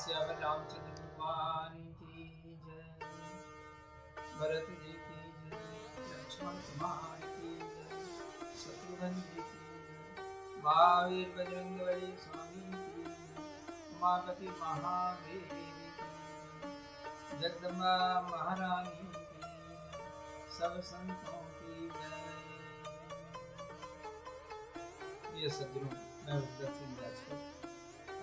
श्याम रामचंद्र भगवान की जय। भरत जी की जय, लक्ष्मण कुमार की जय, शत्रुघ्न जी की जय, महावीर बजरंग बली स्वामी की जय, उमापति महादेव की जय, जगदम्बा महारानी की जय, सब संतों की जय। ये सज्जनों, मैं उद्धव सिंह राजपूत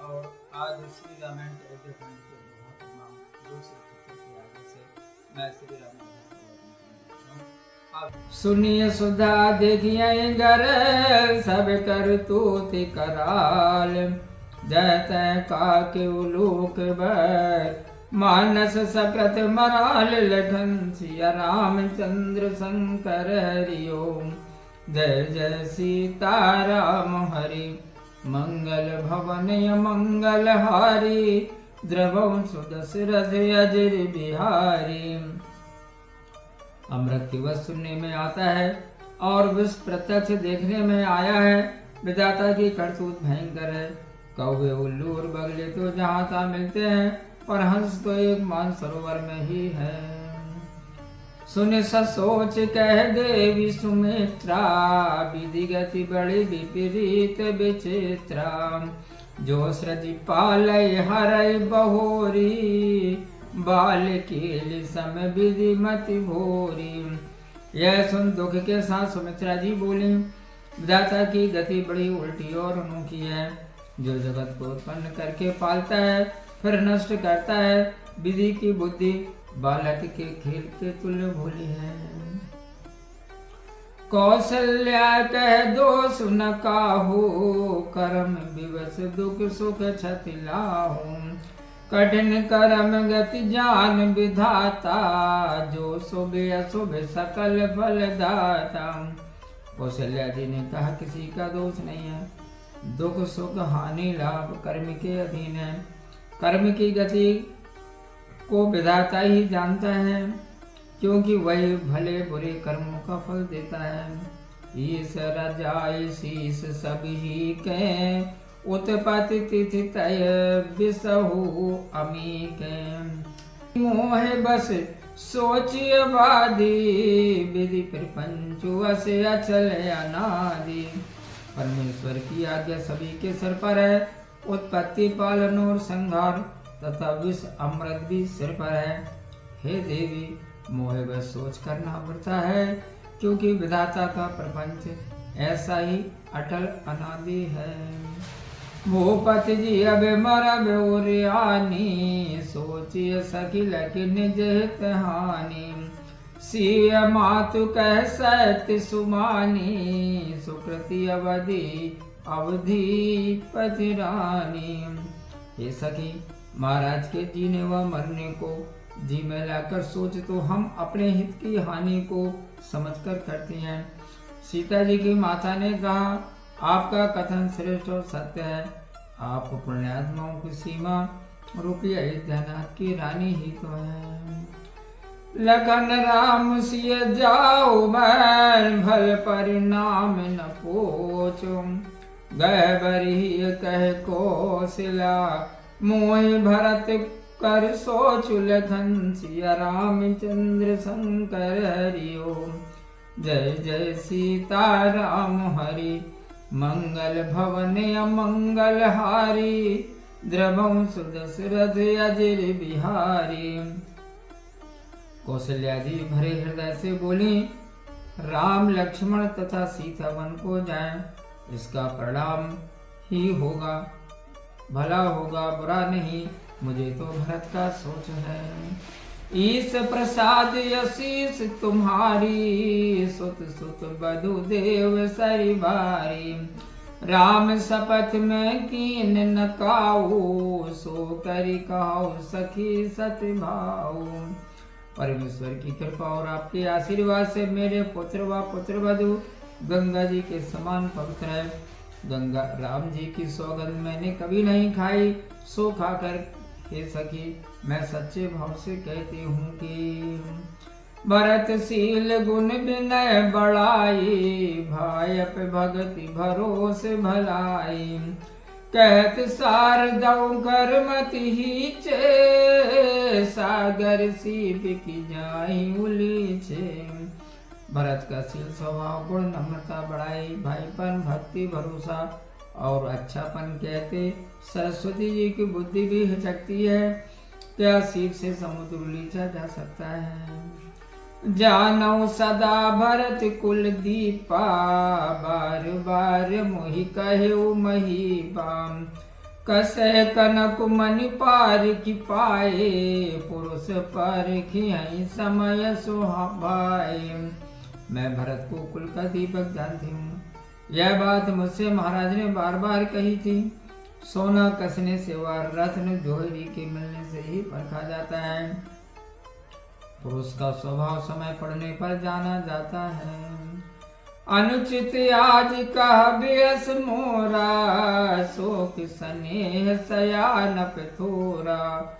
और आज श्री रामायण के अयोध्या कांड के महात्मा 276 के आगे से मैं श्री रामायण सुनिए सुधा देखिए घर सब कर तूत कराल जय तय का के लोक बर मानस सप्रत मराल लखन सिया रामचंद्र शंकर हरिओम जय जय सीताराम हरि मंगल भवन मंगल हारी द्रवं सुदशरथ अजर बिहारी। अमृत दिवस सुनने में आता है और विष प्रत्यक्ष देखने में आया है। विधाता की करतूत भयंकर है। कौवे उल्लू और बगले तो जहाँ तहाँ मिलते हैं और हंस तो एक मानसरोवर में ही है। सुन सोच कह देवी सुमित्रा विधि गति बड़ी विपरीत विचित्रा जो सृजि पालय हरय बहोरी बाल के सम विधि मति भोरी। यह सुन दुख के साथ सुमित्रा जी बोली, विधाता की गति बड़ी उल्टी और अनोखी है। जो जगत को उत्पन्न करके पालता है फिर नष्ट करता है, विधि की बुद्धि बालक के खेल के तुल्य भोली है। कौशल्या कह दो सुन काहू कर्म विवश दुख सुख क्षति लाहू कठिन कर्म गति जान विधाता जो शुभ अशुभ सकल फल दाता। कौशल्या जी ने कहा, किसी का दोष नहीं है, दुख सुख हानि लाभ कर्म के अधीन है। कर्म की गति को विधाता ही जानता है, क्योंकि वही भले बुरे कर्मों का फल देता है। ईश्वर जाय शीस सभी के उत्पत्ति तिथि तय बिसहु अमीक मोह बस सोचिय वादी विधि प्रपंचु असे अचल अनादि। परमेश्वर की आज्ञा सभी के सिर पर है। उत्पत्ति पालन और संहार तथा विष अमृत भी सिर पर है। हे देवी, मोह बस सोच करना पड़ता है, क्योंकि विधाता का प्रपंच ऐसा ही अटल अनादि है। भूपति जी अब मरब ओरियानी सोचिए सकिल की निज हित हानि। सिय मातु कह सत्य सुमानी सुकृति अवधि अवधि पति रानी। हे सखी, महाराज के जीने व मरने को जी में लाकर सोच तो हम अपने हित की हानि को समझकर करते हैं। सीता जी की माता ने कहा, आपका कथन श्रेष्ठ और सत्य है। आप पुण्यात्माओं की सीमा रूपी अयोध्यानाथ की रानी ही तो है। लखन राम सिय जाओ मैं भल परिणाम न पोचो गह बरी कह कौशला मोहि भरत कर सोचु लखन सिया रामचंद्र शंकर हरिओम जय जय सीता राम हरि मंगल भवन अमंगल हारी द्रवं सुदशरथ अजर बिहारी। कौशल्या जी भरे हृदय से बोली, राम लक्ष्मण तथा सीता वन को जाएं, इसका परिणाम ही होगा, भला होगा बुरा नहीं। मुझे तो भरत का सोच है। ईश प्रसाद आशीष तुम्हारी सुत सुत बधु देव सरि भारी। राम शपथ में कीन न काऊ सो करि कहाऊ सखी सत भाऊ। परमेश्वर की कृपा और आपके आशीर्वाद से मेरे पुत्र व पुत्र वधु गंगा जी के समान पवित्र है। गंगा राम जी की सौगंध मैंने कभी नहीं खाई, सो खाकर हे सखी मैं सच्चे भाव से कहती हूँ कि भरतशील गुण विनय बढ़ाई भाई पे भगति भरोसे भलाई। कहत सारदौ करमति हीचे, सागर सीप की जाई उलीचे। भरत का शील स्वभाव, गुण, नम्रता, बड़ाई, भाईपन, भक्ति, भरोसा और अच्छापन कहते सरस्वती जी की बुद्धि भी हिचकती है। क्या सीप से समुद्र उलीचा जा सकता है। जानौ सदा भरत कुल दीपा, बार बार मोहि कहेउ महीपा। कसे कनक मनि पार की पाए, पुरुष पर खियाई समय सुहाए। मैं भरत को कुल का दीपक जानती हूँ। यह बात मुझसे महाराज ने बार बार कही थी। सोना कसने से व रत्न जोहरी के मिलने से ही परखा जाता है। पुरुष का स्वभाव समय पड़ने पर जाना जाता है। अनुचित आज कह बेस मोरा, शोक स्नेह सयानप थोरा।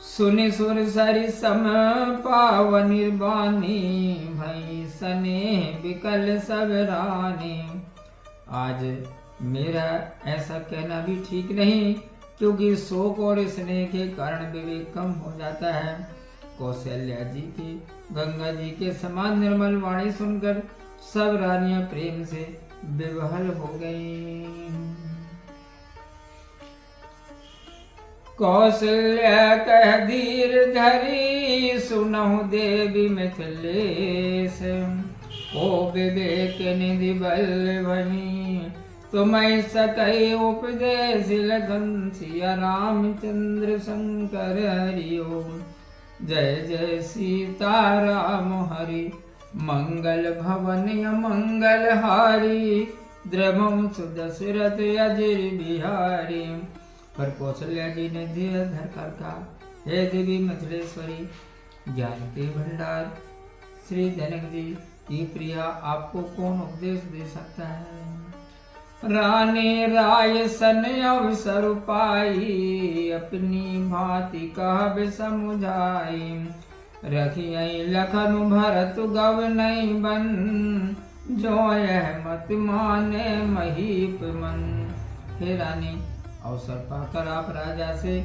सुनि सुर सरि सम पाव निर्वाणी, भई स्नेह विकल सब रानी। आज मेरा ऐसा कहना भी ठीक नहीं, क्योंकि शोक और स्नेह के कारण विवेक कम हो जाता है। कौशल्या जी की गंगा जी के समान निर्मल वाणी सुनकर सब रानियां प्रेम से विवहल हो गईं। कौशल्या कह धीर धरी, सुनहु देवी मिथिलेश। ओ विवेक निधि बल भई, तुम्हें सकई उपदेश लगन। सिया रामचंद्र शंकर हरि ओम। जय जय सीता राम हरि, मंगल भवन मंगल हारी। द्रवम सुदशरथ अजिर बिहारी। पर कौशल्या जी ने धीर धर कर कहा, हे देवी मिथिलेश्वरी, ज्ञान के भंडार श्री जनक जी की प्रिया, आपको कौन उपदेश दे सकता है। रानी राय सन अवसर पाई, अपनी भांति कह समुझाई। रखियई लखन भरत गव नहीं बन, जो यह मत माने महीप मन। हे रानी, अवसर पाकर आप राजा से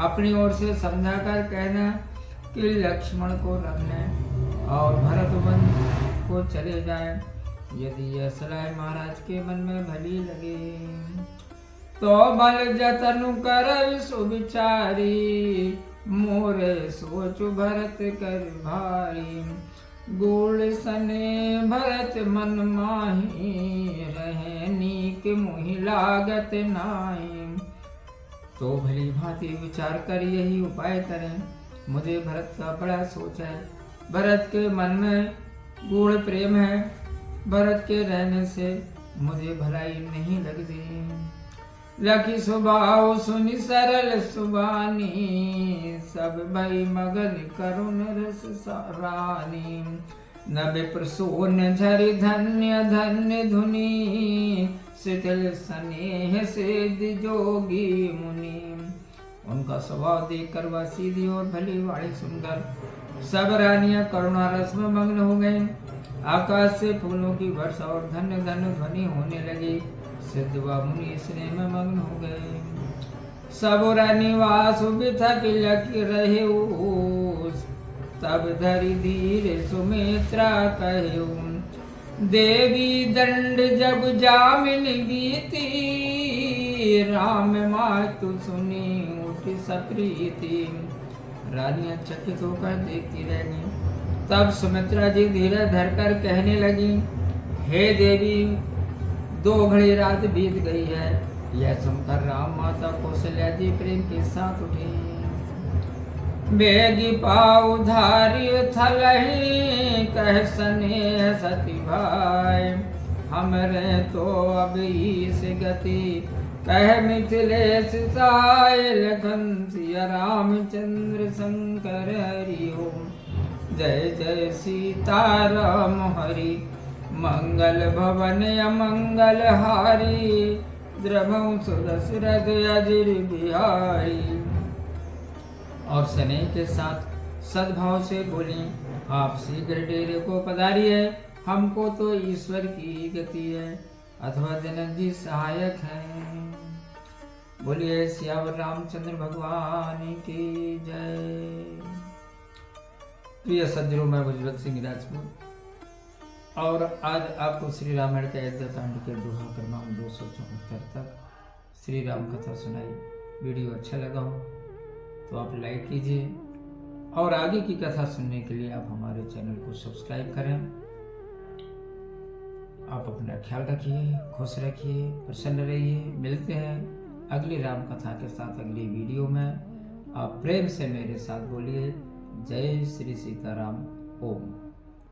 अपनी ओर से समझा कर कहना कि लक्ष्मण को रखने और भरत वन को चले जाएं। यदि यह सलाह महाराज के मन में भली लगे, तो बल जतनु कर सुविचारी। मोरे सोच भरत कर भारी, गुण सने भरत मन माही। रहे नीक मुहि लागत नाई। तो भली भांति विचार कर यही उपाय करें। मुझे भरत का बड़ा सोच है। भरत के मन में गूढ़ प्रेम है। भरत के रहने से मुझे भलाई नहीं लगती। लखी स्वभाव सुनि सरल सुबानी, सब भई मगन करुण रस रानी। न विप्र सोन झरि धन्य धन्य धुनी, शिथिल स्नेह से जोगी मुनि। उनका स्वभाव देखकर वह सीधी और भली वाणी सुनकर सब रानियां करुणा रस में मग्न हो गईं। आकाश से फूलों की वर्षा और धन्य धन्य ध्वनि होने लगी। सिद्ध व मुनि स्नेह में मग्न हो गए। सब रानी वासु बिथक लख रहे, तब धरि धीर सुमित्रा कहे। देवी दंड जब जामिन बीती, राम मातु सुनी उठी सप्रीति। रानियां चकित होकर देखती रह गईं। तब सुमित्रा जी धीरे धरकर कहने लगी, हे देवी, 2 घड़ी रात बीत गई है। यह सुनकर राम माता कौशल्या जी प्रेम के साथ उठी। बेगी पाऊ धारी थलही, कह स्नेह सती भाई। हमरे तो अब इस गति, कह मिथिलेश साय। लखन सिया रामचंद्र शंकर हरि ओम। जय जय सीता राम हरि, मंगल भवन अमंगल हारी। द्रवं सुदशरथ अजिर बिहारी। और स्नेह के साथ सद्भाव से बोली, आप शीघ्र डेरे को पधारिए। हमको तो ईश्वर की गति है, अथवा जनक जी सहायक हैं। बोलिए सियावर रामचंद्र भगवान की जय। प्रिय सज्जनों, मैं भुजबल सिंह राजपूत और आज आपको श्री रामायण के अयोध्या कांड के दोहा क्रमांक 274 तक श्री राम कथा सुनाई। वीडियो अच्छा लगा हो तो आप लाइक कीजिए और आगे की कथा सुनने के लिए आप हमारे चैनल को सब्सक्राइब करें। आप अपना ख्याल रखिए, खुश रखिए, प्रसन्न रहिए। मिलते हैं अगली राम कथा के साथ अगली वीडियो में। आप प्रेम से मेरे साथ बोलिए जय श्री सीताराम। ओम।